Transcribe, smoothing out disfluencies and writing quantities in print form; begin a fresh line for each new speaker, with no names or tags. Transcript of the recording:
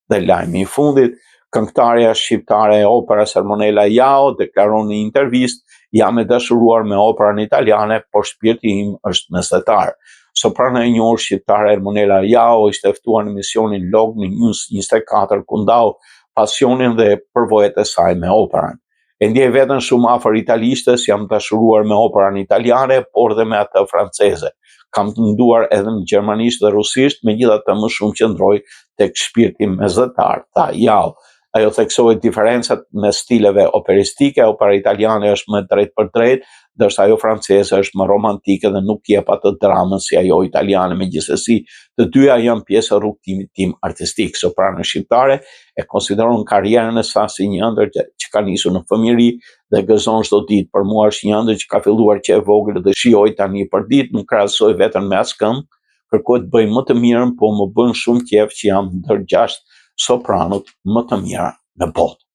Dhe lajmi i fundit, këngëtarja shqiptare e operës Ermonela Jao deklaron në intervistë: "Jam e dashuruar me operën italiane, por shpirti im është mesetar." Soprano e njohur shqiptare Ermonela Jao ishte ftuar në misionin Log në News 24 ku ndau pasionin dhe përvojat e saj me operën. "E ndjej veten shumë afër italishtes, jam dashuruar me operën italiane, por dhe me atë franceze. Kam të nduar edhe në gjermanisht dhe rusisht, megjithatë më shumë qëndroj tek shpirti mesetar", tha Jao. Ajo theksoi diferencat me stileve operistike. Opera italiane është më drejt për drejt, ndërsa ajo franceze është më romantike dhe nuk jep atë dramën si ajo italiane. Megjithësi, të dyja janë pjesë e rrugtimit tim artistik. Soprano shqiptare e konsideron karrierën e saj si një ëndër që ka nisur në fëmijëri dhe gëzon çdo ditë. "Për mua është një ëndër që ka filluar që e vogël dhe shijoj tani për ditë, nuk krahasoj veten me askënd, kërkoj të bëj më të mirën, po më bën shumë qejf që jam ndër 6 sopranot më të mira në botë."